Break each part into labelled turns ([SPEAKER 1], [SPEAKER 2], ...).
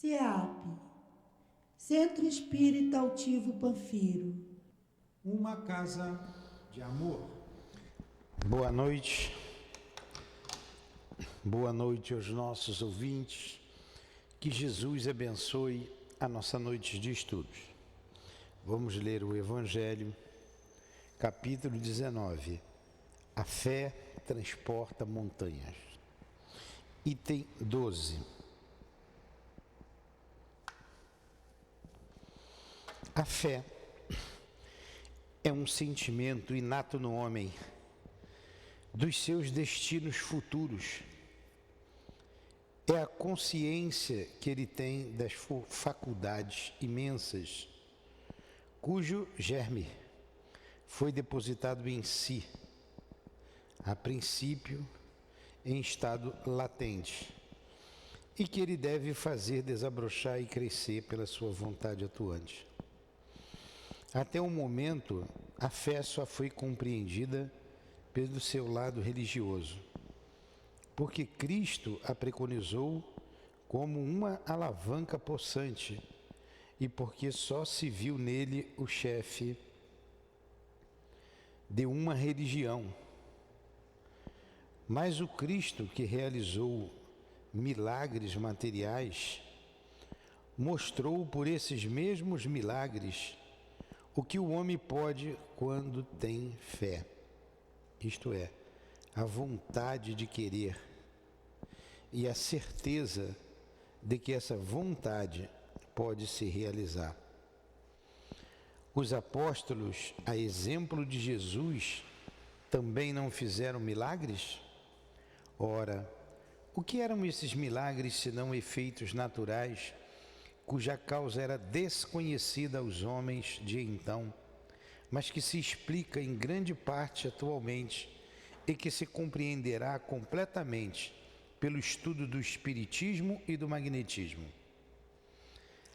[SPEAKER 1] CEAP, Centro Espírita Altivo Panfiro.
[SPEAKER 2] Uma casa de amor.
[SPEAKER 3] Boa noite aos nossos ouvintes. Que Jesus abençoe a nossa noite de estudos. Vamos ler o Evangelho, capítulo 19. A fé transporta montanhas. Item 12. A fé é um sentimento inato no homem dos seus destinos futuros. É a consciência que ele tem das faculdades imensas, cujo germe foi depositado em si, a princípio em estado latente, e que ele deve fazer desabrochar e crescer pela sua vontade atuante. Até o momento, a fé só foi compreendida pelo seu lado religioso, porque Cristo a preconizou como uma alavanca possante e porque só se viu nele o chefe de uma religião. Mas o Cristo que realizou milagres materiais mostrou por esses mesmos milagres o que o homem pode quando tem fé, isto é, a vontade de querer e a certeza de que essa vontade pode se realizar. Os apóstolos, a exemplo de Jesus, também não fizeram milagres? Ora, o que eram esses milagres senão efeitos naturais, cuja causa era desconhecida aos homens de então, mas que se explica em grande parte atualmente e que se compreenderá completamente pelo estudo do espiritismo e do magnetismo.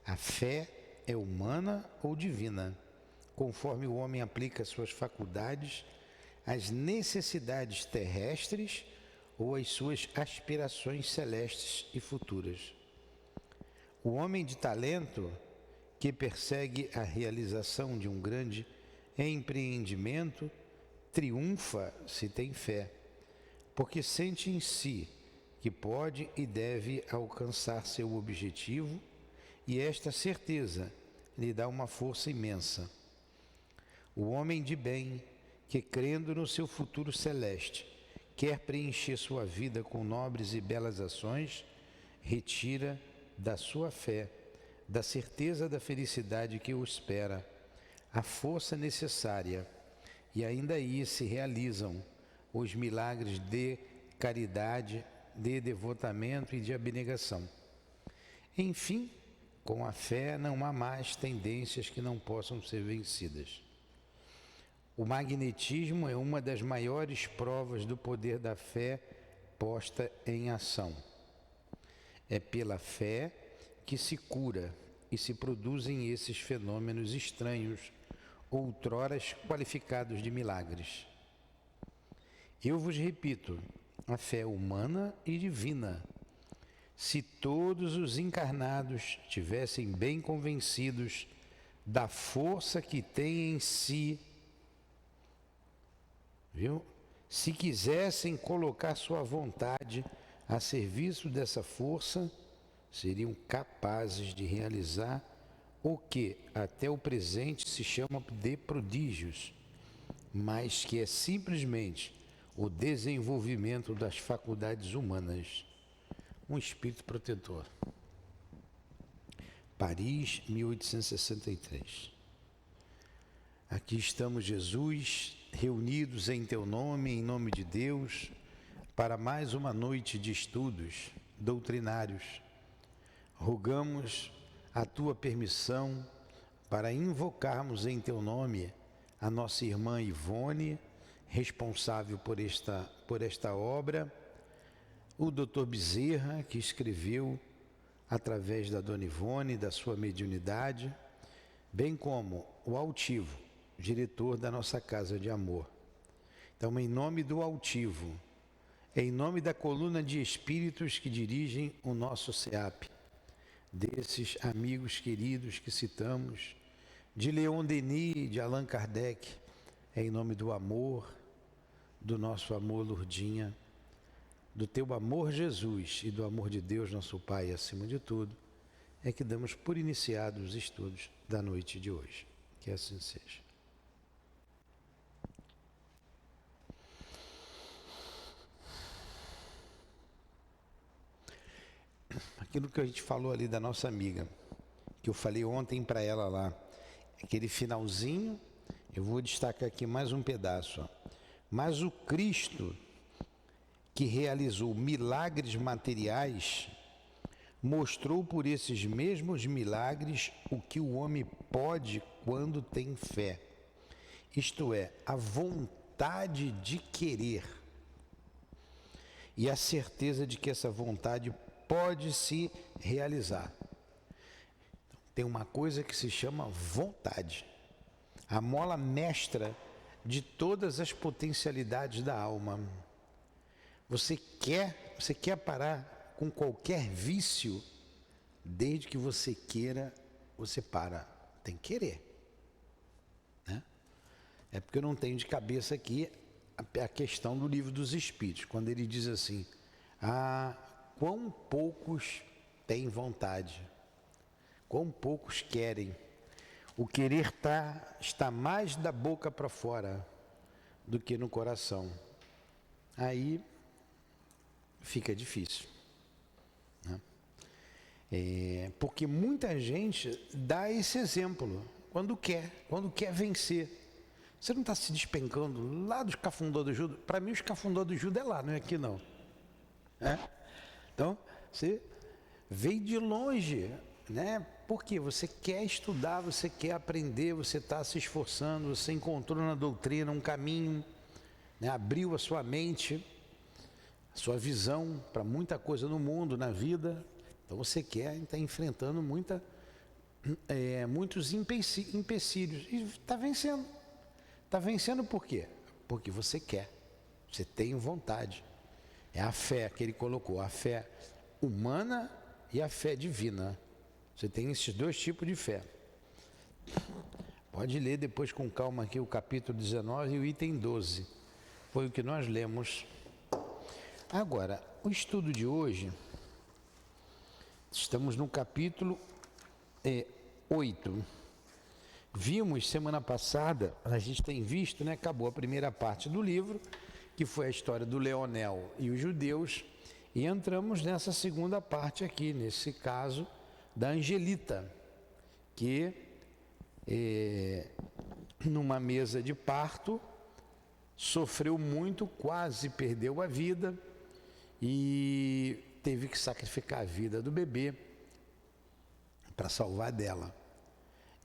[SPEAKER 3] A fé é humana ou divina, conforme o homem aplica suas faculdades às necessidades terrestres ou às suas aspirações celestes e futuras. O homem de talento que persegue a realização de um grande empreendimento triunfa se tem fé, porque sente em si que pode e deve alcançar seu objetivo, e esta certeza lhe dá uma força imensa. O homem de bem, que crendo no seu futuro celeste, quer preencher sua vida com nobres e belas ações, retira da sua fé, da certeza da felicidade que o espera, a força necessária, e ainda aí se realizam os milagres de caridade, de devotamento e de abnegação. Enfim, com a fé não há mais tendências que não possam ser vencidas. O magnetismo é uma das maiores provas do poder da fé posta em ação. É pela fé que se cura e se produzem esses fenômenos estranhos, outrora qualificados de milagres. Eu vos repito, a fé é humana e divina. Se todos os encarnados tivessem bem convencidos da força que tem em si, se quisessem colocar sua vontade a serviço dessa força, seriam capazes de realizar o que até o presente se chama de prodígios, mas que é simplesmente o desenvolvimento das faculdades humanas. Um espírito protetor. Paris, 1863. Aqui estamos, Jesus, reunidos em Teu nome, em nome de Deus, para mais uma noite de estudos doutrinários. Rogamos a Tua permissão para invocarmos em Teu nome a nossa irmã Ivone, responsável por esta obra, o Dr. Bezerra, que escreveu através da Dona Ivone, da sua mediunidade, bem como o Altivo, diretor da nossa Casa de Amor. Então, em nome do Altivo, em nome da coluna de espíritos que dirigem o nosso CEAP, desses amigos queridos que citamos, de Leon Denis, de Allan Kardec, é em nome do amor, do nosso amor, Lourdinha, do teu amor, Jesus, e do amor de Deus, nosso Pai, acima de tudo, é que damos por iniciados os estudos da noite de hoje. Que assim seja. Aquilo que a gente falou ali da nossa amiga, que eu falei ontem para ela lá, aquele finalzinho, eu vou destacar aqui mais um pedaço. Ó. Mas o Cristo que realizou milagres materiais, mostrou por esses mesmos milagres o que o homem pode quando tem fé. Isto é, a vontade de querer e a certeza de que essa vontade pode se realizar. Tem uma coisa que se chama vontade, a mola mestra de todas as potencialidades da alma. Você quer parar com qualquer vício, desde que você queira, você para. Tem que querer. Né? É porque eu não tenho de cabeça aqui a questão do Livro dos Espíritos, quando ele diz assim, quão poucos têm vontade, quão poucos querem. O querer está mais da boca para fora do que no coração. Aí fica difícil. Né? Porque muita gente dá esse exemplo quando quer vencer. Você não está se despencando lá dos Cafundó do Judas? Para mim, os Cafundó do Judas é lá, não é aqui não. Então, você veio de longe, né? Porque você quer estudar, você quer aprender, você está se esforçando, você encontrou na doutrina um caminho, né? Abriu a sua mente, a sua visão para muita coisa no mundo, na vida. Então você quer estar enfrentando muitos empecilhos e está vencendo. Está vencendo por quê? Porque você quer, você tem vontade. É a fé que ele colocou, a fé humana e a fé divina. Você tem esses dois tipos de fé. Pode ler depois com calma aqui o capítulo 19 e o item 12. Foi o que nós lemos. Agora, o estudo de hoje, estamos no capítulo 8. Vimos semana passada, a gente tem visto, né? Acabou a primeira parte do livro, que foi a história do Leonel e os judeus, e entramos nessa segunda parte aqui, nesse caso da Angelita, que numa mesa de parto sofreu muito, quase perdeu a vida e teve que sacrificar a vida do bebê para salvar dela.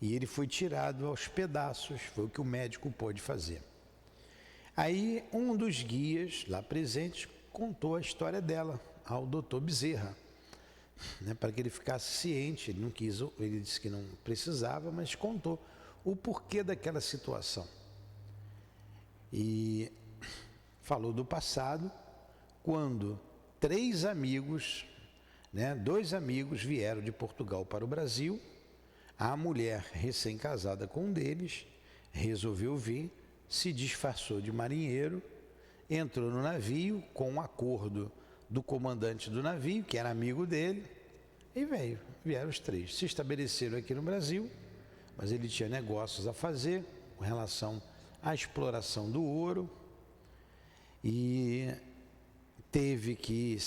[SPEAKER 3] E ele foi tirado aos pedaços, foi o que o médico pôde fazer. Aí um dos guias lá presentes contou a história dela ao doutor Bezerra, né, para que ele ficasse ciente. Ele não quis, ele disse que não precisava, mas contou o porquê daquela situação. E falou do passado, quando 3 amigos, né, 2 amigos vieram de Portugal para o Brasil. A mulher recém-casada com um deles resolveu vir, se disfarçou de marinheiro, entrou no navio com um acordo do comandante do navio, que era amigo dele, e vieram os 3. Se estabeleceram aqui no Brasil, mas ele tinha negócios a fazer com relação à exploração do ouro e teve que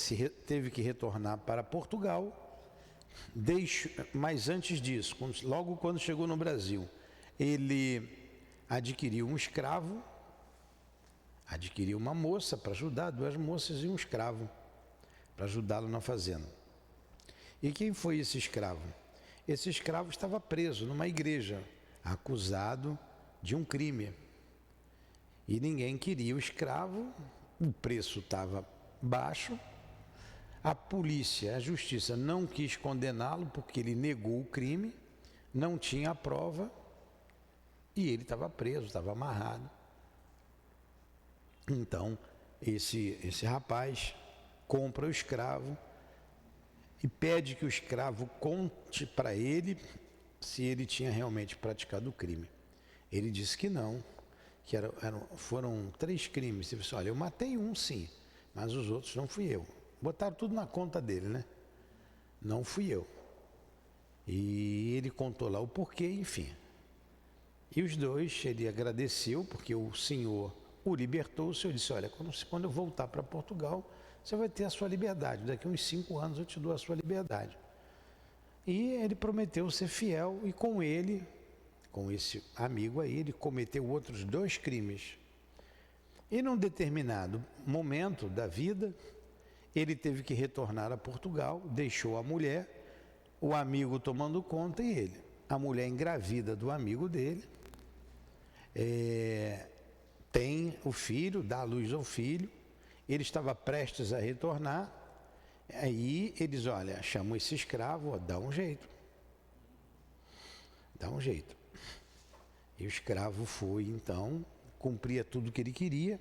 [SPEAKER 3] retornar para Portugal. Mas antes disso, logo quando chegou no Brasil, ele adquiriu um escravo, adquiriu uma moça para ajudar, 2 moças e um escravo para ajudá-lo na fazenda. E quem foi esse escravo? Esse escravo estava preso numa igreja, acusado de um crime. E ninguém queria o escravo, o preço estava baixo. A polícia, a justiça não quis condená-lo porque ele negou o crime, não tinha a prova e ele estava preso, estava amarrado. Então, esse rapaz compra o escravo e pede que o escravo conte para ele se ele tinha realmente praticado o crime. Ele disse que não, que foram 3 crimes. Ele disse: olha, eu matei um sim, mas os outros não fui eu. Botaram tudo na conta dele, né? Não fui eu. E ele contou lá o porquê, enfim. E os 2, ele agradeceu, porque o Senhor o libertou. O Senhor disse: olha, quando eu voltar para Portugal, você vai ter a sua liberdade. Daqui a uns 5 anos eu te dou a sua liberdade. E ele prometeu ser fiel, e com esse amigo aí, ele cometeu outros 2 crimes. E num determinado momento da vida, ele teve que retornar a Portugal, deixou a mulher, o amigo tomando conta e ele. A mulher engravida do amigo dele, tem o filho, dá à luz ao filho, ele estava prestes a retornar, aí eles, olha, chamam esse escravo, dá um jeito. E o escravo foi, então, cumpria tudo o que ele queria.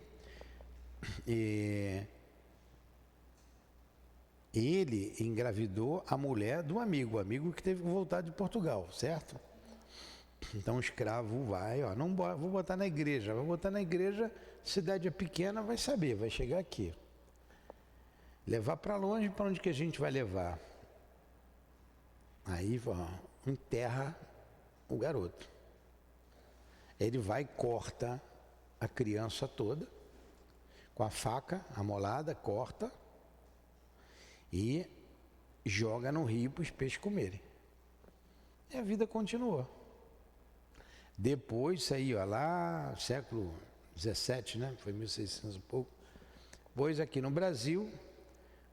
[SPEAKER 3] Ele engravidou a mulher do amigo, o amigo que teve que voltar de Portugal, certo? Então o escravo vai, não vou botar na igreja, cidade é pequena, vai saber, vai chegar aqui. Levar para longe, para onde que a gente vai levar? Aí, enterra o garoto. Ele vai e corta a criança toda, com a faca amolada, corta e joga no rio para os peixes comerem. E a vida continuou. Depois, isso aí, lá, século 17, né? Foi 1600 e pouco. Pois aqui no Brasil,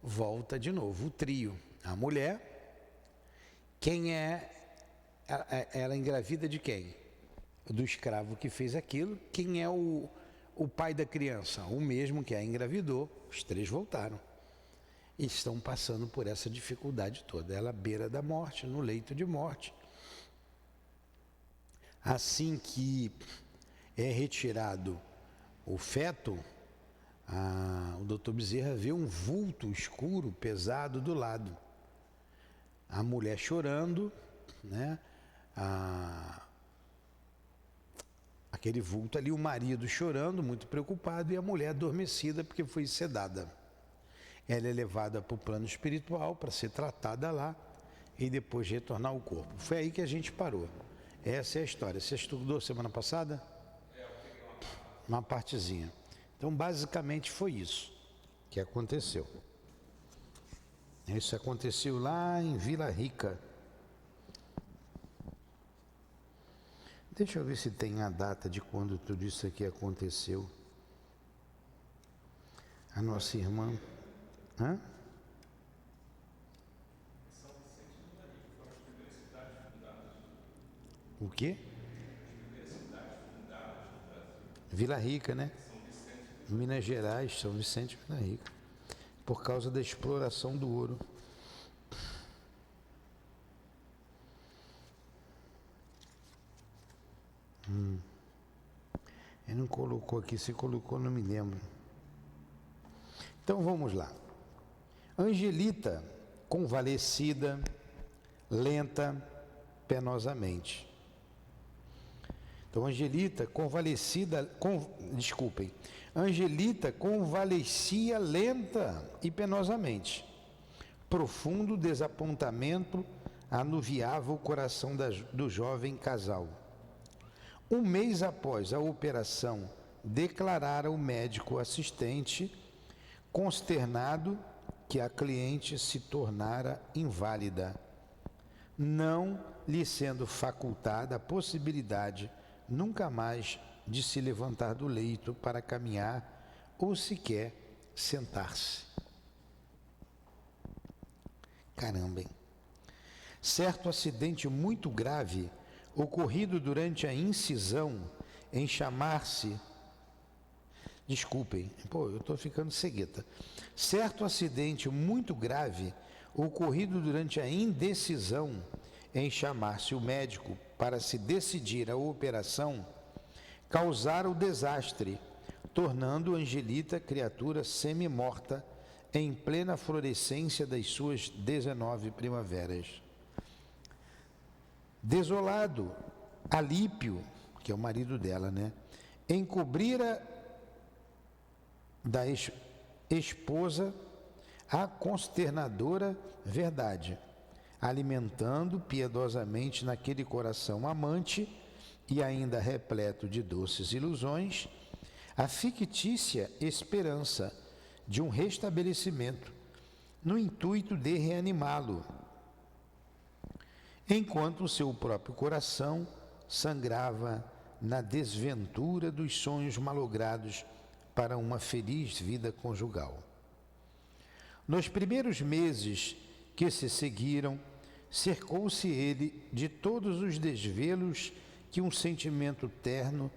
[SPEAKER 3] volta de novo o trio. A mulher, ela engravida de quem? Do escravo que fez aquilo. Quem é o pai da criança? O mesmo que a engravidou. Os 3 voltaram. E estão passando por essa dificuldade toda. Ela à beira da morte, no leito de morte. Assim que é retirado o feto, o doutor Bezerra vê um vulto escuro, pesado do lado. A mulher chorando, né? Aquele vulto ali, o marido chorando, muito preocupado, e a mulher adormecida porque foi sedada. Ela é levada para o plano espiritual para ser tratada lá e depois retornar ao corpo. Foi aí que a gente parou. Essa é a história. Você estudou semana passada? Uma partezinha. Então, basicamente foi isso que aconteceu. Isso aconteceu lá em Vila Rica. Deixa eu ver se tem a data de quando tudo isso aqui aconteceu. A nossa irmã... Hã? O quê? Vila Rica, né? Minas Gerais, São Vicente, Vila Rica. Por causa da exploração do ouro. Ele não colocou aqui, se colocou, não me lembro. Então vamos lá. Angelita, convalescida, lenta, penosamente. Então, Angelita convalescia lenta e penosamente. Profundo desapontamento anuviava o coração do jovem casal. 1 mês após a operação, declarara o médico assistente, consternado, que a cliente se tornara inválida, não lhe sendo facultada a possibilidade nunca mais de se levantar do leito para caminhar ou sequer sentar-se. Caramba, hein? Certo acidente muito grave, ocorrido durante a incisão em chamar-se... Desculpem, eu estou ficando cegueta. Certo acidente muito grave, ocorrido durante a indecisão em chamar-se o médico para se decidir a operação, causara o desastre, tornando Angelita criatura semi-morta em plena florescência das suas 19 primaveras. Desolado, Alípio, que é o marido dela, né, encobrira da esposa a consternadora verdade, alimentando piedosamente naquele coração amante e ainda repleto de doces ilusões, a fictícia esperança de um restabelecimento, no intuito de reanimá-lo, enquanto o seu próprio coração sangrava na desventura dos sonhos malogrados para uma feliz vida conjugal. Nos primeiros meses que se seguiram, cercou-se ele de todos os desvelos que um sentimento terno,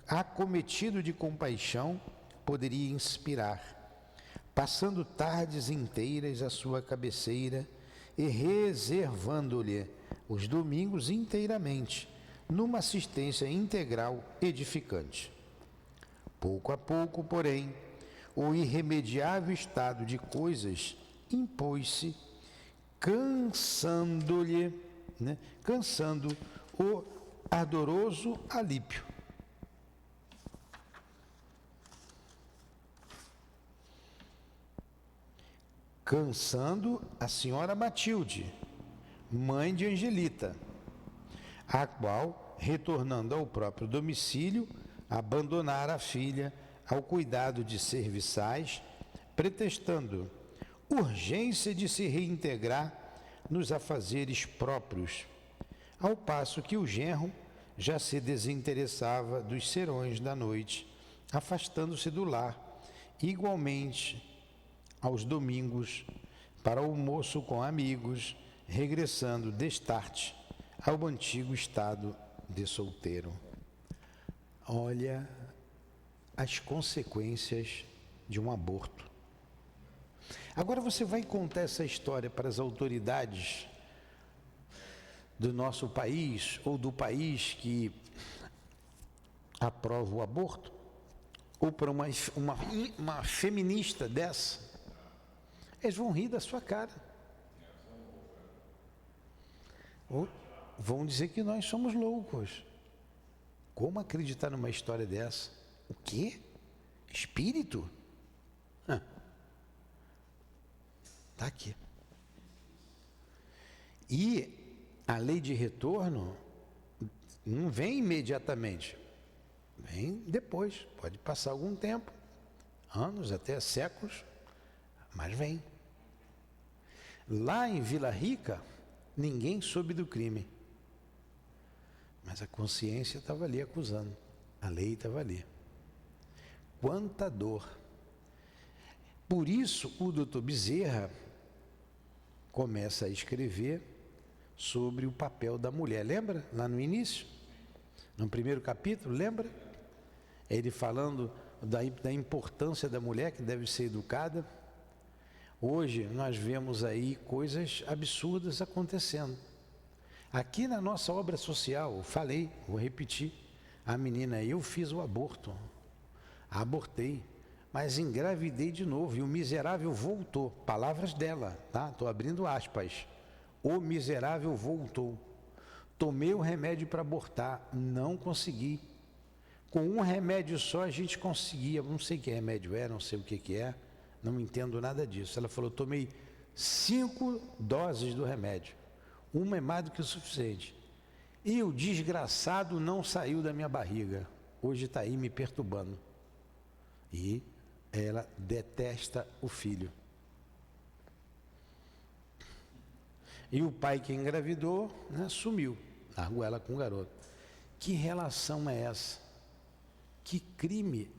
[SPEAKER 3] acometido de compaixão, poderia inspirar, passando tardes inteiras à sua cabeceira e reservando-lhe os domingos inteiramente, numa assistência integral edificante. Pouco a pouco, porém, o irremediável estado de coisas impôs-se, cansando o ardoroso Alípio. Cansando a senhora Matilde, mãe de Angelita, a qual, retornando ao próprio domicílio, abandonara a filha ao cuidado de serviçais, pretextando urgência de se reintegrar nos afazeres próprios, ao passo que o genro já se desinteressava dos serões da noite, afastando-se do lar, igualmente aos domingos, para almoço com amigos, regressando destarte ao antigo estado de solteiro. Olha as consequências de um aborto. Agora você vai contar essa história para as autoridades do nosso país ou do país que aprova o aborto, ou para uma feminista dessa, eles vão rir da sua cara. Ou vão dizer que nós somos loucos. Como acreditar numa história dessa? O quê? Espírito? Está aqui. E a lei de retorno não vem imediatamente, vem depois, pode passar algum tempo, anos, até séculos, mas vem. Lá em Vila Rica, ninguém soube do crime, mas a consciência estava ali acusando, a lei estava ali. Quanta dor! Por isso o doutor Bezerra começa a escrever sobre o papel da mulher. Lembra? Lá no início? No primeiro capítulo, lembra? Ele falando da importância da mulher que deve ser educada. Hoje nós vemos aí coisas absurdas acontecendo. Aqui na nossa obra social, eu falei, vou repetir, a menina, eu fiz o aborto, abortei, mas engravidei de novo e o miserável voltou. Palavras dela, tá? Estou abrindo aspas. O miserável voltou. Tomei o remédio para abortar, não consegui. Com um remédio só a gente conseguia, não sei que remédio é, não sei o que é, não entendo nada disso. Ela falou, tomei 5 doses do remédio, uma é mais do que o suficiente. E o desgraçado não saiu da minha barriga, hoje está aí me perturbando. E ela detesta o filho. E o pai que engravidou, né, sumiu, largou ela com o garoto. Que relação é essa? Que crime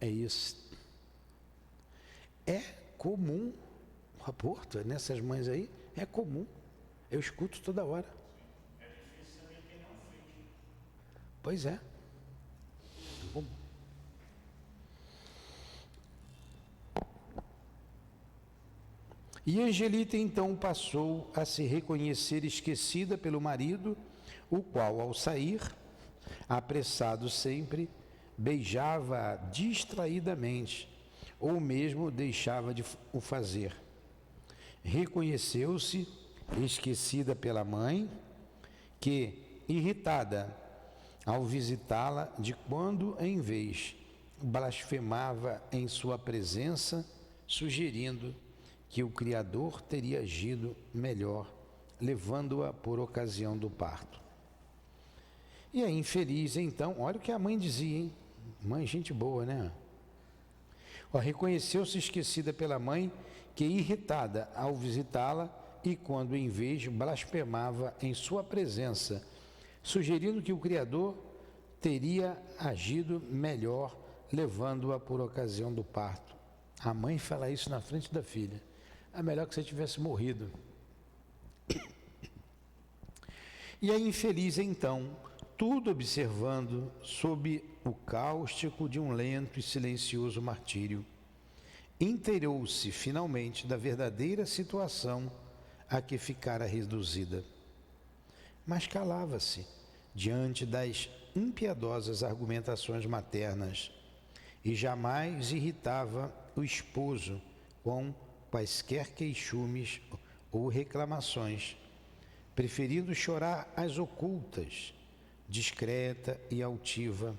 [SPEAKER 3] é esse? É comum o aborto nessas mães aí? É comum. Eu escuto toda hora. É difícil saber quem não fez. Pois é. É comum. E Angelita então passou a se reconhecer esquecida pelo marido, o qual, ao sair, apressado sempre, beijava-a distraidamente, ou mesmo deixava de o fazer. Reconheceu-se esquecida pela mãe, que, irritada ao visitá-la, de quando em vez blasfemava em sua presença, sugerindo que o Criador teria agido melhor, levando-a por ocasião do parto. E a infeliz, então, olha o que a mãe dizia, hein? Mãe, gente boa, né? Reconheceu-se esquecida pela mãe, que, irritada ao visitá-la, e quando em vez blasfemava em sua presença, sugerindo que o Criador teria agido melhor, levando-a por ocasião do parto. A mãe fala isso na frente da filha. É melhor que você tivesse morrido. E a infeliz, então, tudo observando sob o cáustico de um lento e silencioso martírio, inteirou-se finalmente da verdadeira situação a que ficara reduzida. Mas calava-se diante das impiedosas argumentações maternas e jamais irritava o esposo com quaisquer queixumes ou reclamações, preferindo chorar às ocultas, discreta e altiva,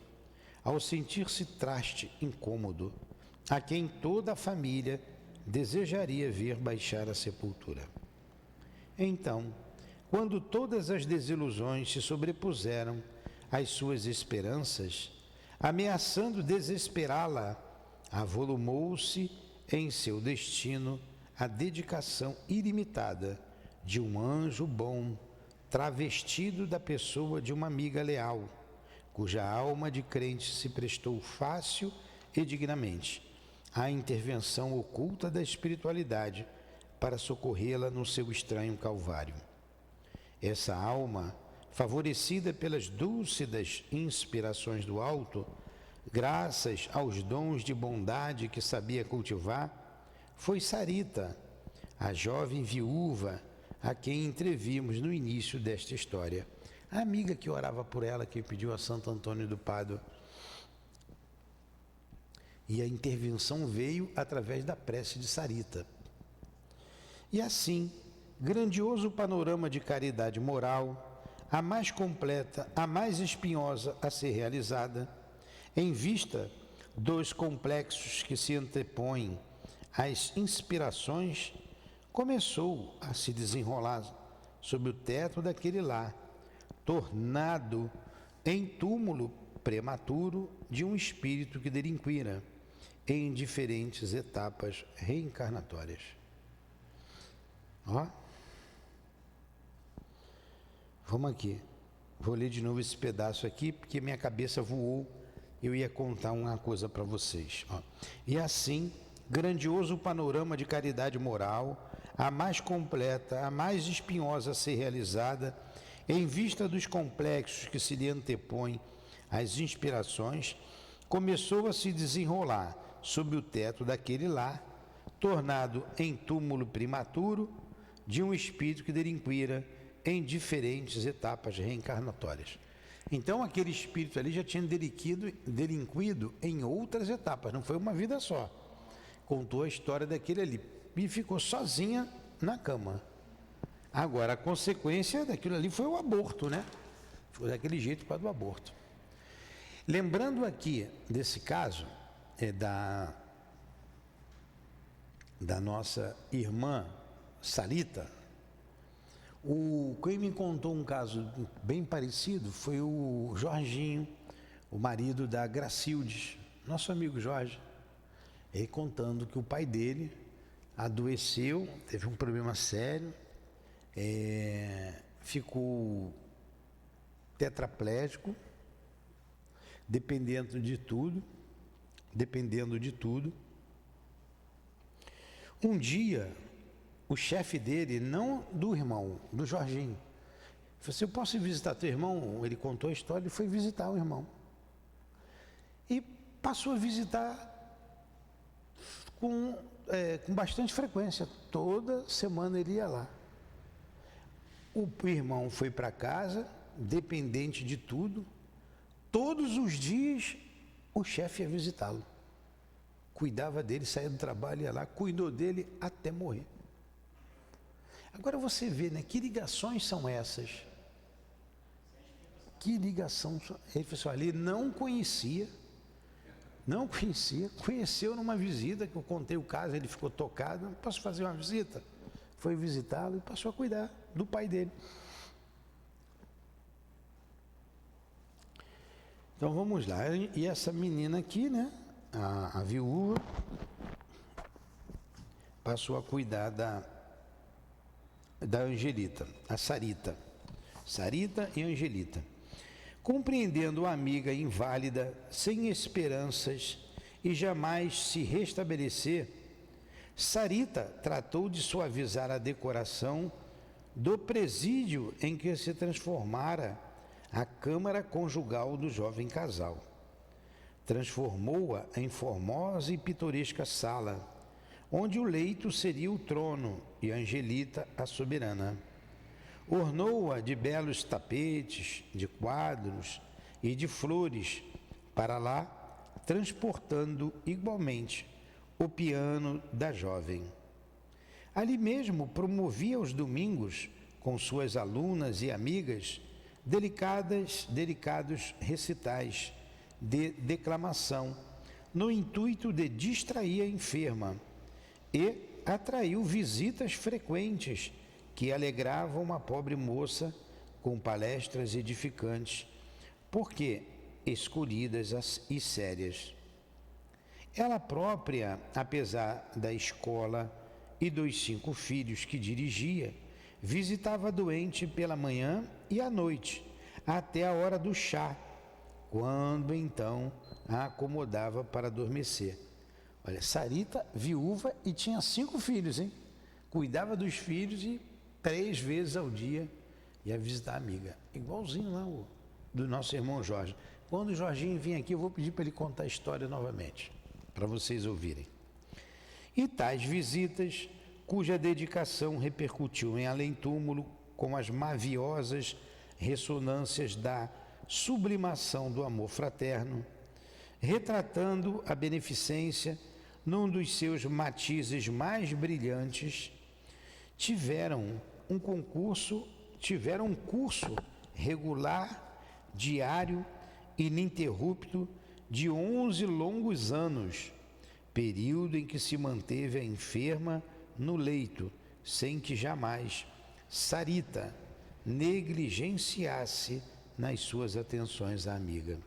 [SPEAKER 3] ao sentir-se traste incômodo, a quem toda a família desejaria ver baixar a sepultura. Então, quando todas as desilusões se sobrepuseram às suas esperanças, ameaçando desesperá-la, avolumou-se em seu destino a dedicação ilimitada de um anjo bom, travestido da pessoa de uma amiga leal, cuja alma de crente se prestou fácil e dignamente à intervenção oculta da espiritualidade para socorrê-la no seu estranho calvário. Essa alma, favorecida pelas dúlcidas inspirações do alto, graças aos dons de bondade que sabia cultivar, foi Sarita, a jovem viúva a quem entrevimos no início desta história. A amiga que orava por ela, que pediu a Santo Antônio do Pádua. E a intervenção veio através da prece de Sarita. E assim, grandioso panorama de caridade moral, a mais completa, a mais espinhosa a ser realizada, em vista dos complexos que se antepõem às inspirações, começou a se desenrolar sob o teto daquele lar, tornado em túmulo prematuro de um espírito que delinquira em diferentes etapas reencarnatórias. Ó, vamos aqui. Vou ler de novo esse pedaço aqui, porque minha cabeça voou. Eu ia contar uma coisa para vocês. Ó. E assim, grandioso panorama de caridade moral, a mais completa, a mais espinhosa a ser realizada, em vista dos complexos que se lhe antepõem às inspirações, começou a se desenrolar sob o teto daquele lar, tornado em túmulo prematuro de um espírito que delinquira em diferentes etapas reencarnatórias. Então, aquele espírito ali já tinha delinquido em outras etapas, não foi uma vida só. Contou a história daquele ali e ficou sozinha na cama. Agora, a consequência daquilo ali foi o aborto, né? Foi daquele jeito por causa do aborto. Lembrando aqui desse caso, da nossa irmã Sarita, quem me contou um caso bem parecido foi o Jorginho, o marido da Gracildes, nosso amigo Jorge. Ele contando que o pai dele adoeceu, teve um problema sério, ficou tetraplégico, dependendo de tudo. Um dia, o chefe dele, não do irmão, do Jorginho, falou assim: eu posso visitar teu irmão? Ele contou a história e foi visitar o irmão. E passou a visitar com bastante frequência. Toda semana ele ia lá. O irmão foi para casa, dependente de tudo. Todos os dias o chefe ia visitá-lo. cuidava dele, saía do trabalho, ia lá, cuidou dele até morrer. Agora você vê, né? Que ligações são essas? Que ligação? Ele falou assim, olha, ele não conhecia, conheceu numa visita, que eu contei o caso, ele ficou tocado, posso fazer uma visita? Foi visitá-lo e passou a cuidar do pai dele. Então vamos lá, e essa menina aqui, né, a viúva, passou a cuidar da Angelita, a Sarita e Angelita. Compreendendo a amiga inválida, sem esperanças e jamais se restabelecer, Sarita tratou de suavizar a decoração do presídio em que se transformara a câmara conjugal do jovem casal. Transformou-a em formosa e pitoresca sala, onde o leito seria o trono e Angelita a soberana. Ornou-a de belos tapetes, de quadros e de flores, para lá, transportando igualmente o piano da jovem. Ali mesmo promovia aos domingos, com suas alunas e amigas, delicados recitais de declamação, no intuito de distrair a enferma, e atraiu visitas frequentes que alegravam uma pobre moça com palestras edificantes, porque escolhidas e sérias. Ela própria, apesar da escola e dos 5 filhos que dirigia, visitava a doente pela manhã e à noite, até a hora do chá, quando então a acomodava para adormecer. Olha, Sarita, viúva, e tinha 5 filhos, hein? Cuidava dos filhos e 3 vezes ao dia ia visitar a amiga. Igualzinho lá do nosso irmão Jorge. Quando o Jorginho vir aqui, eu vou pedir para ele contar a história novamente, para vocês ouvirem. E tais visitas, cuja dedicação repercutiu em além-túmulo com as maviosas ressonâncias da sublimação do amor fraterno, retratando a beneficência num dos seus matizes mais brilhantes, tiveram um curso regular, diário, ininterrupto, de 11 longos anos, período em que se manteve a enferma no leito, sem que jamais Sarita negligenciasse nas suas atenções à amiga.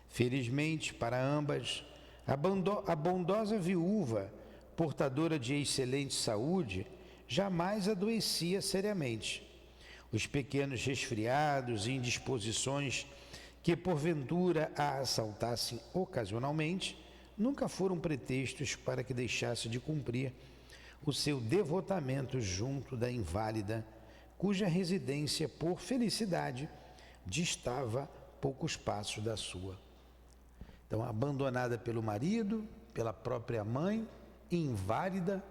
[SPEAKER 3] Felizmente para ambas, a bondosa viúva, portadora de excelente saúde, jamais adoecia seriamente. Os pequenos resfriados e indisposições que porventura a assaltassem ocasionalmente, nunca foram pretextos para que deixasse de cumprir o seu devotamento junto da inválida, cuja residência, por felicidade, distava poucos passos da sua. Então, abandonada pelo marido, pela própria mãe, inválida,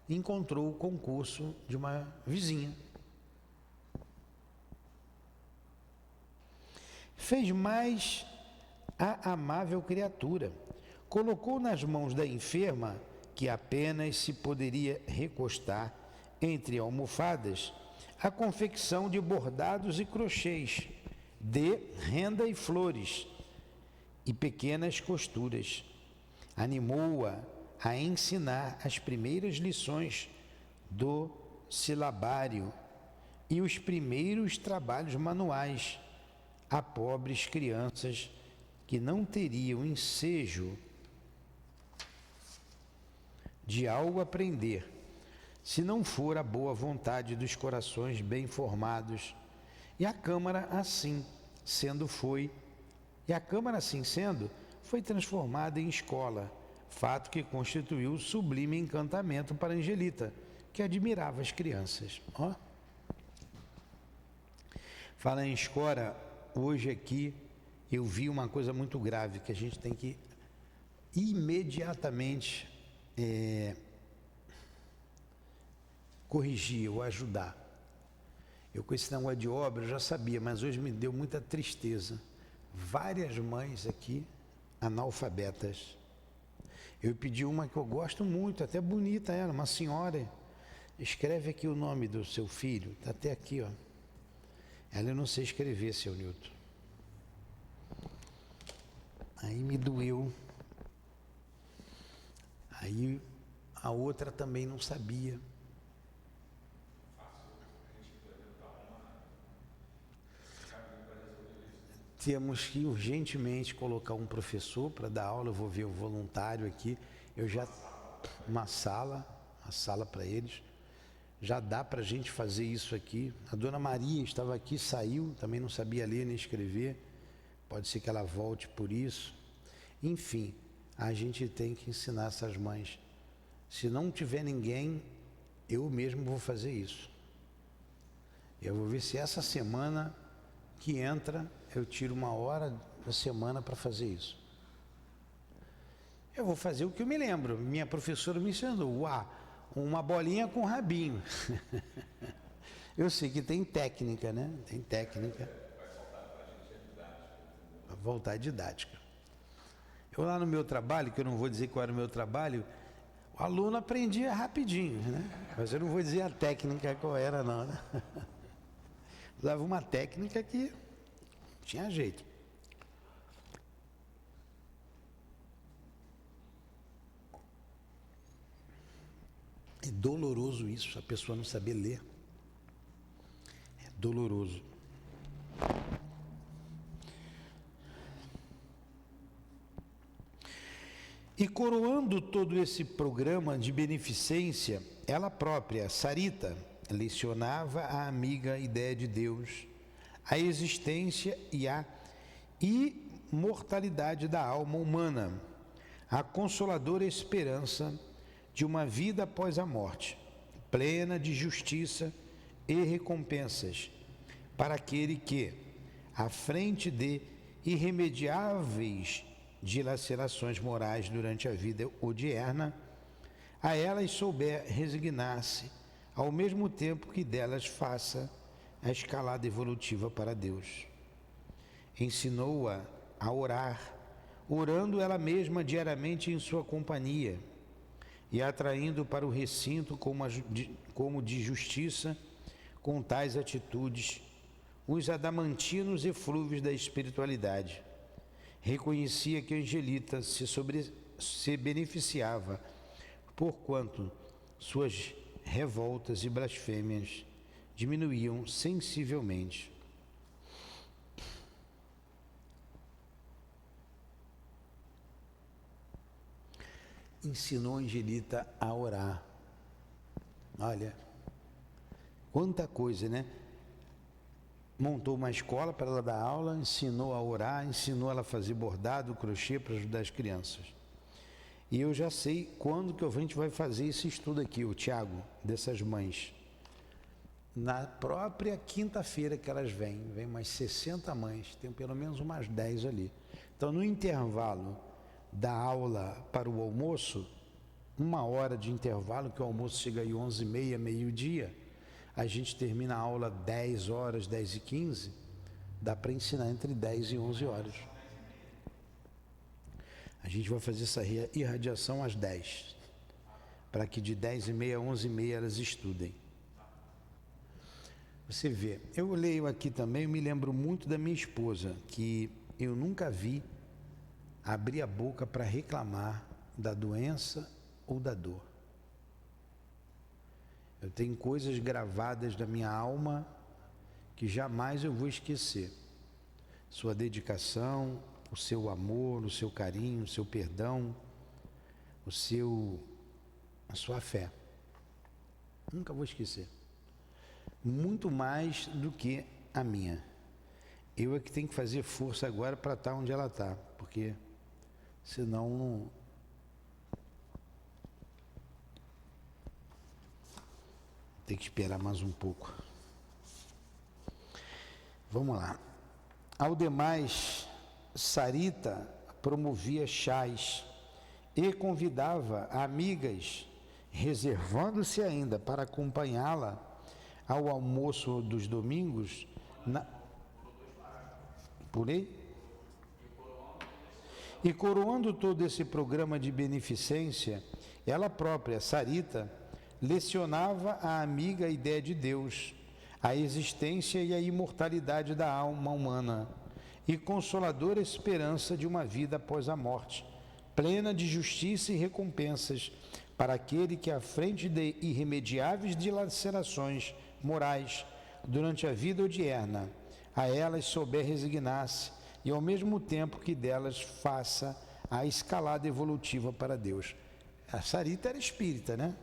[SPEAKER 3] encontrou o concurso de uma vizinha. Fez mais a amável criatura, colocou nas mãos da enferma, que apenas se poderia recostar entre almofadas, a confecção de bordados e crochês, de renda e flores, e pequenas costuras. Animou-a a ensinar as primeiras lições do silabário e os primeiros trabalhos manuais a pobres crianças que não teriam ensejo de algo aprender, se não for a boa vontade dos corações bem formados. E a câmara assim sendo, foi transformada em escola, fato que constituiu sublime encantamento para Angelita, que admirava as crianças. Fala em escola, hoje aqui eu vi uma coisa muito grave que a gente tem que imediatamente corrigir ou ajudar. Eu com esse negócio de obra eu já sabia, mas hoje me deu muita tristeza. Várias mães aqui analfabetas. Eu pedi uma que eu gosto muito, até bonita ela, uma senhora. Escreve aqui o nome do seu filho, está até aqui, ó. Ela eu não sei escrever, seu Newton. Aí me doeu. Aí a outra também não sabia. Temos que urgentemente colocar um professor para dar aula. Eu vou ver o voluntário aqui. Eu já uma sala para eles. Já dá para a gente fazer isso aqui. A dona Maria estava aqui, saiu, também não sabia ler nem escrever. Pode ser que ela volte por isso. Enfim, a gente tem que ensinar essas mães. Se não tiver ninguém, eu mesmo vou fazer isso. Eu vou ver se essa semana que entra, eu tiro uma hora da semana para fazer isso. Eu vou fazer o que eu me lembro. Minha professora me ensinou, uma bolinha com rabinho. Eu sei que tem técnica, né? Tem técnica. Vai voltar a didática. Eu lá no meu trabalho, que eu não vou dizer qual era o meu trabalho, o aluno aprendia rapidinho, né? Mas eu não vou dizer a técnica qual era, não, né? Usava uma técnica que tinha jeito. É doloroso isso, a pessoa não saber ler. É doloroso. E coroando todo esse programa de beneficência, ela própria, Sarita, lecionava à amiga ideia de Deus, a existência e a imortalidade da alma humana, a consoladora esperança de uma vida após a morte, plena de justiça e recompensas, para aquele que, à frente de irremediáveis dilacerações morais durante a vida odierna, a elas souber resignar-se, ao mesmo tempo que delas faça a escalada evolutiva para Deus. Ensinou-a a orar, orando ela mesma diariamente em sua companhia, e atraindo para o recinto como de justiça, com tais atitudes, os adamantinos eflúvios da espiritualidade. Reconhecia que Angelita se beneficiava, porquanto suas revoltas e blasfêmias diminuíam sensivelmente. Ensinou Angelita a orar. Olha, quanta coisa, né? Montou uma escola para ela dar aula, ensinou a orar, ensinou ela a fazer bordado, crochê para ajudar as crianças. E eu já sei quando que a gente vai fazer esse estudo aqui, o Tiago, dessas mães. Na própria quinta-feira que elas vêm umas 60 mães, tem pelo menos umas 10 ali. Então, no intervalo da aula para o almoço, 1 hora de intervalo, que o almoço chega aí 11h30, meio-dia, a gente termina a aula 10 horas, 10h15, dá para ensinar entre 10 e 11 horas. A gente vai fazer essa irradiação às 10, para que de 10h30 a 11h30 elas estudem. Você vê, eu leio aqui também, eu me lembro muito da minha esposa, que eu nunca vi abrir a boca para reclamar da doença ou da dor. Eu tenho coisas gravadas da minha alma que jamais eu vou esquecer. Sua dedicação, o seu amor, o seu carinho, o seu perdão, a sua fé. Nunca vou esquecer. Muito mais do que a minha. Eu é que tenho que fazer força agora para estar onde ela está, porque senão não... Tem que esperar mais um pouco. Vamos lá. Ao demais, Sarita promovia chás e convidava amigas, reservando-se ainda para acompanhá-la ao almoço dos domingos. Por aí? E coroando todo esse programa de beneficência, ela própria, Sarita, lecionava à amiga a ideia de Deus, a existência e a imortalidade da alma humana e consoladora esperança de uma vida após a morte, plena de justiça e recompensas para aquele que, à frente de irremediáveis dilacerações morais durante a vida odierna, a elas souber resignar-se e ao mesmo tempo que delas faça a escalada evolutiva para Deus. A Sarita era espírita, né?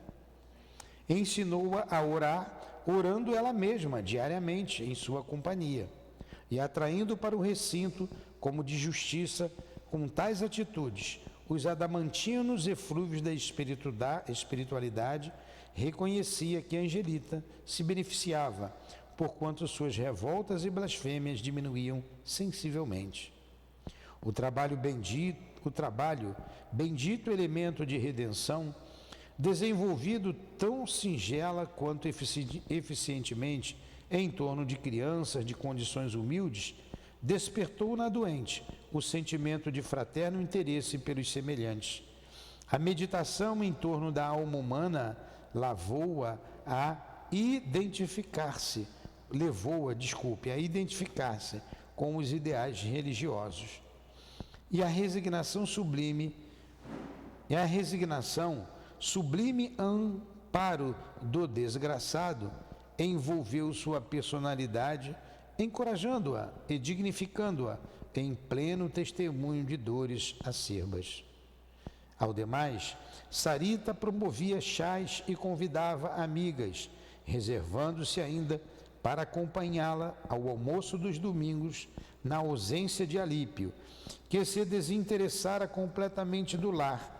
[SPEAKER 3] Ensinou-a a orar, orando ela mesma diariamente em sua companhia e atraindo para o recinto, como de justiça, com tais atitudes, os adamantinos eflúvios da espiritualidade, reconhecia que Angelita se beneficiava, porquanto suas revoltas e blasfêmias diminuíam sensivelmente. O trabalho bendito elemento de redenção, desenvolvido tão singela quanto eficientemente em torno de crianças de condições humildes, despertou na doente o sentimento de fraterno interesse pelos semelhantes. A meditação em torno da alma humana levou-a a identificar-se com os ideais religiosos. E a resignação, sublime amparo do desgraçado, envolveu sua personalidade, encorajando-a e dignificando-a em pleno testemunho de dores acerbas. Ao demais, Sarita promovia chás e convidava amigas, reservando-se ainda para acompanhá-la ao almoço dos domingos, na ausência de Alípio, que se desinteressara completamente do lar.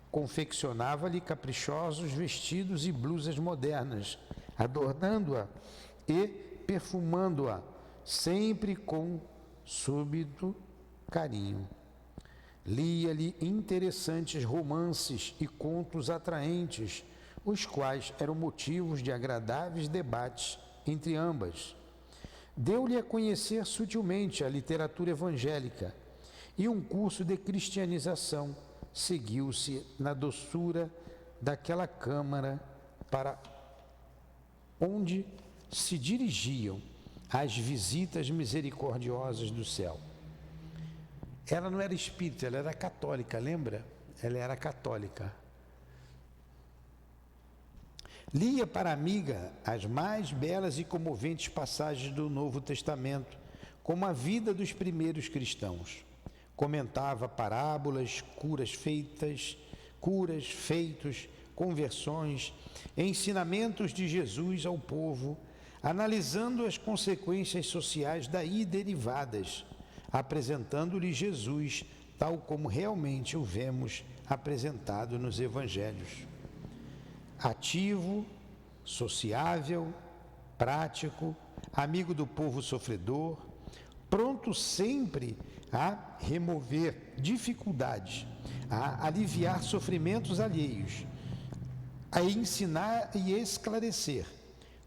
[SPEAKER 3] Confeccionava-lhe caprichosos vestidos e blusas modernas, adornando-a e perfumando-a, sempre com súbito carinho. Lia-lhe interessantes romances e contos atraentes, os quais eram motivos de agradáveis debates entre ambas. Deu-lhe a conhecer sutilmente a literatura evangélica e um curso de cristianização seguiu-se na doçura daquela câmara para onde se dirigiam as visitas misericordiosas do céu. Ela não era espírita, ela era católica, lembra? Ela era católica. Lia para a amiga as mais belas e comoventes passagens do Novo Testamento, como a vida dos primeiros cristãos. Comentava parábolas, curas feitos, conversões, ensinamentos de Jesus ao povo, analisando as consequências sociais daí derivadas, apresentando-lhe Jesus tal como realmente o vemos apresentado nos evangelhos. Ativo, sociável, prático, amigo do povo sofredor, pronto sempre a remover dificuldades, a aliviar sofrimentos alheios, a ensinar e esclarecer,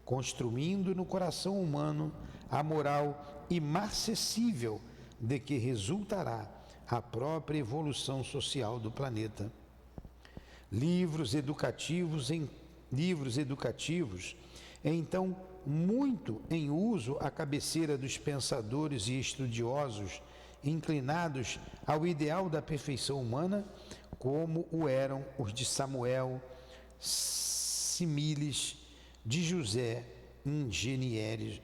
[SPEAKER 3] construindo no coração humano a moral imarcessível de que resultará a própria evolução social do planeta. Livros educativos, então muito em uso à cabeceira dos pensadores e estudiosos inclinados ao ideal da perfeição humana, como o eram os de Samuel Similes, de José Engenheiros.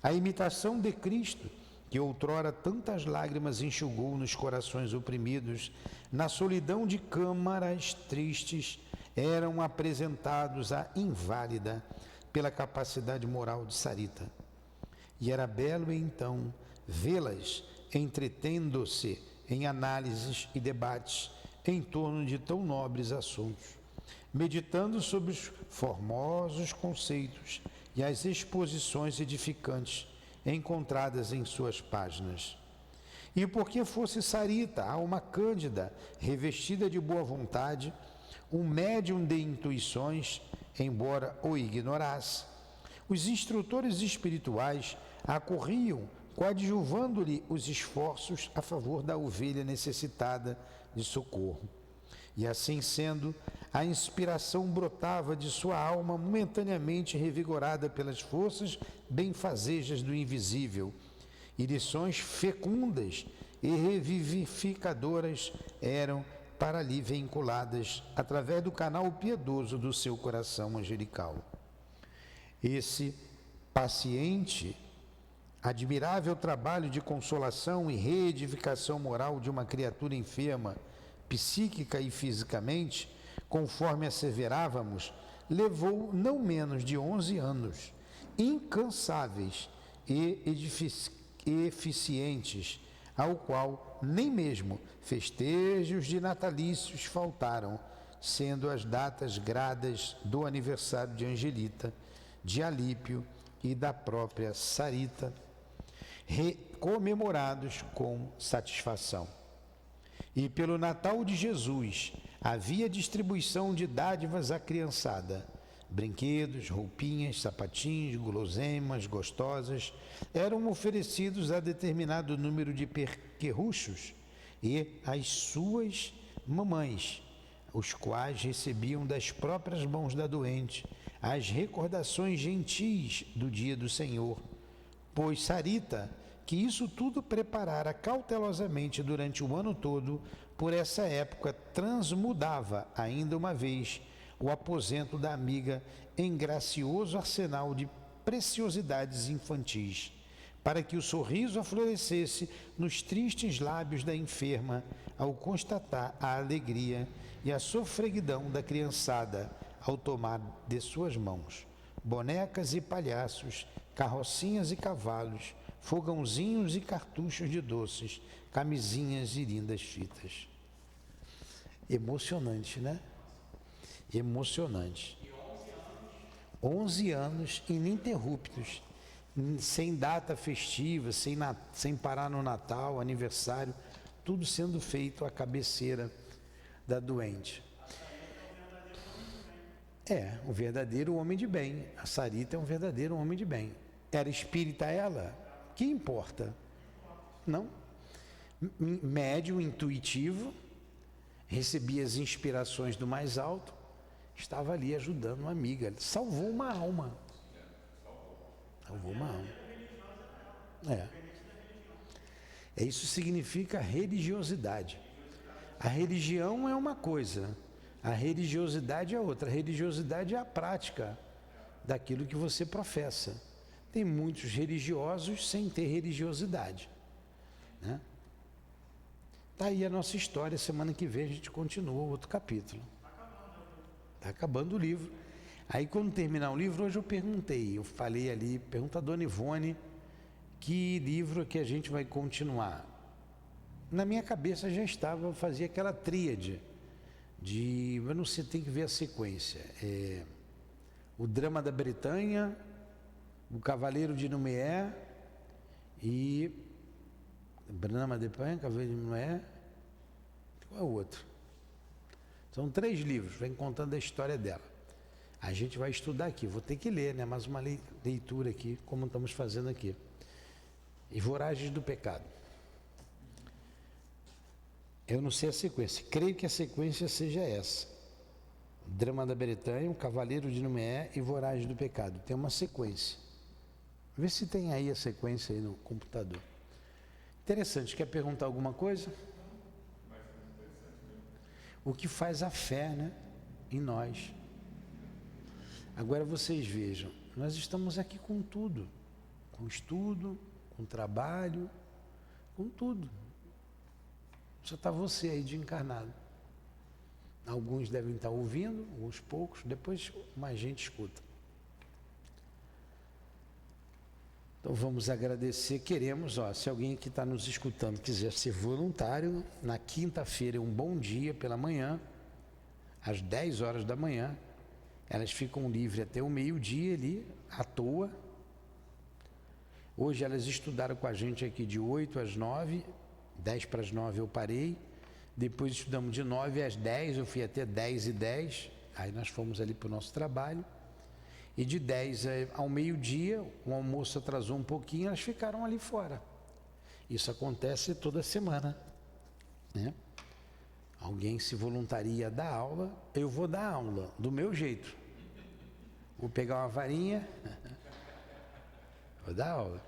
[SPEAKER 3] A imitação de Cristo, que outrora tantas lágrimas enxugou nos corações oprimidos, na solidão de câmaras tristes, eram apresentados à inválida pela capacidade moral de Sarita. E era belo, então, vê-las entretendo-se em análises e debates em torno de tão nobres assuntos, meditando sobre os formosos conceitos e as exposições edificantes encontradas em suas páginas. E porque fosse Sarita, alma cândida, revestida de boa vontade, um médium de intuições, embora o ignorasse, os instrutores espirituais acorriam coadjuvando-lhe os esforços a favor da ovelha necessitada de socorro. E assim sendo, a inspiração brotava de sua alma momentaneamente revigorada pelas forças benfazejas do invisível, e lições fecundas e revivificadoras eram para ali vinculadas através do canal piedoso do seu coração angelical. Esse paciente, admirável trabalho de consolação e reedificação moral de uma criatura enferma, psíquica e fisicamente, conforme asseverávamos, levou não menos de 11 anos, incansáveis e eficientes, ao qual nem mesmo festejos de natalícios faltaram, sendo as datas gradas do aniversário de Angelita, de Alípio e da própria Sarita, comemorados com satisfação. E pelo Natal de Jesus havia distribuição de dádivas à criançada. Brinquedos, roupinhas, sapatinhos, guloseimas gostosas eram oferecidos a determinado número de pequerruchos e às suas mamães, os quais recebiam das próprias mãos da doente as recordações gentis do dia do Senhor, pois Sarita, que isso tudo preparara cautelosamente durante o ano todo, por essa época transmudava ainda uma vez o aposento da amiga em gracioso arsenal de preciosidades infantis, para que o sorriso aflorescesse nos tristes lábios da enferma ao constatar a alegria e a sofreguidão da criançada ao tomar de suas mãos bonecas e palhaços, carrocinhas e cavalos, fogãozinhos e cartuchos de doces, camisinhas e lindas fitas. Emocionante, né? Emocionante. 11 anos ininterruptos, sem data festiva, sem parar no Natal, aniversário, tudo sendo feito à cabeceira da doente. É, um verdadeiro homem de bem. A Sarita é um verdadeiro homem de bem. Era espírita ela? Que importa? Não. Médium, intuitivo, recebia as inspirações do mais alto, estava ali ajudando uma amiga, salvou uma alma. Salvou uma alma. Isso significa religiosidade. A religião é uma coisa, a religiosidade é outra. A religiosidade é a prática daquilo que você professa. Tem muitos religiosos sem ter religiosidade, né? Tá aí a nossa história. Semana que vem a gente continua outro capítulo. Está acabando o livro. Aí quando terminar o livro, hoje eu falei ali, pergunta a Dona Ivone, que livro que a gente vai continuar. Na minha cabeça já estava, eu fazia aquela tríade eu não sei, tem que ver a sequência. O Drama da Bretanha, o Cavaleiro de Noé e... Drama da Bretanha, Cavaleiro de Noé, qual é o outro? São 3 livros, vem contando a história dela. A gente vai estudar aqui, vou ter que ler, né? Mais uma leitura aqui, como estamos fazendo aqui. E Voragens do Pecado. Eu não sei a sequência, creio que a sequência seja essa. Drama da Bretanha, o Cavaleiro de Noé e Voragens do Pecado. Tem uma sequência. Vê se tem aí a sequência aí no computador. Interessante, quer perguntar alguma coisa? O que faz a fé, né, em nós. Agora vocês vejam, nós estamos aqui com tudo, com estudo, com trabalho, com tudo. Só está você aí de encarnado. Alguns devem estar ouvindo, alguns poucos, depois mais gente escuta. Então vamos agradecer, queremos, se alguém que está nos escutando quiser ser voluntário, na quinta-feira é um bom dia pela manhã, às 10 horas da manhã, elas ficam livres até o meio-dia ali, à toa. Hoje elas estudaram com a gente aqui de 8 às 9, 10 para as 9 eu parei, depois estudamos de 9 às 10, eu fui até 10 e 10, aí nós fomos ali para o nosso trabalho, E de 10 ao meio-dia, o almoço atrasou um pouquinho, elas ficaram ali fora. Isso acontece toda semana, né? Alguém se voluntaria a dar aula, eu vou dar aula, do meu jeito. Vou pegar uma varinha, vou dar aula.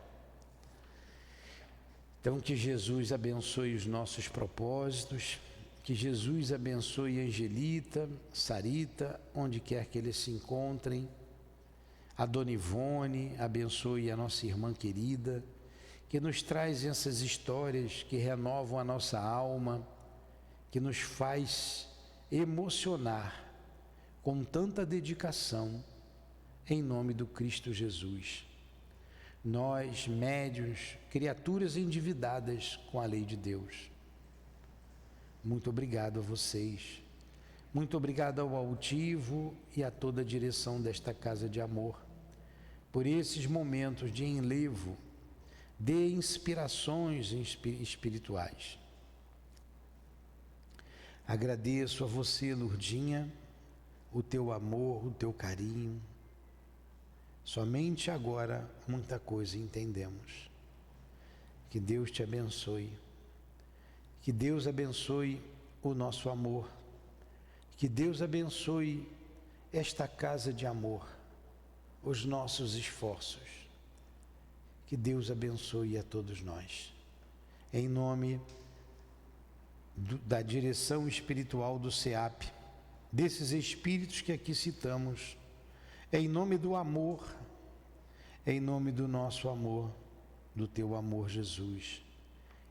[SPEAKER 3] Então, que Jesus abençoe os nossos propósitos, que Jesus abençoe Angelita, Sarita, onde quer que eles se encontrem, a Dona Ivone, abençoe a nossa irmã querida, que nos traz essas histórias que renovam a nossa alma, que nos faz emocionar com tanta dedicação, em nome do Cristo Jesus. Nós, médiuns, criaturas endividadas com a lei de Deus. Muito obrigado a vocês. Muito obrigado ao Altivo e a toda a direção desta Casa de Amor, por esses momentos de enlevo, de inspirações espirituais. Agradeço a você, Lurdinha, o teu amor, o teu carinho. Somente agora muita coisa entendemos. Que Deus te abençoe. Que Deus abençoe o nosso amor. Que Deus abençoe esta casa de amor, os nossos esforços. Que Deus abençoe a todos nós. Em nome da direção espiritual do SEAP, desses espíritos que aqui citamos, em nome do amor, em nome do nosso amor, do teu amor, Jesus,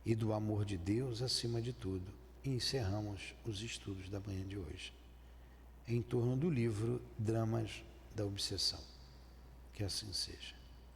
[SPEAKER 3] e do amor de Deus acima de tudo, encerramos os estudos da manhã de hoje, em torno do livro Dramas da Obsessão. Que assim seja.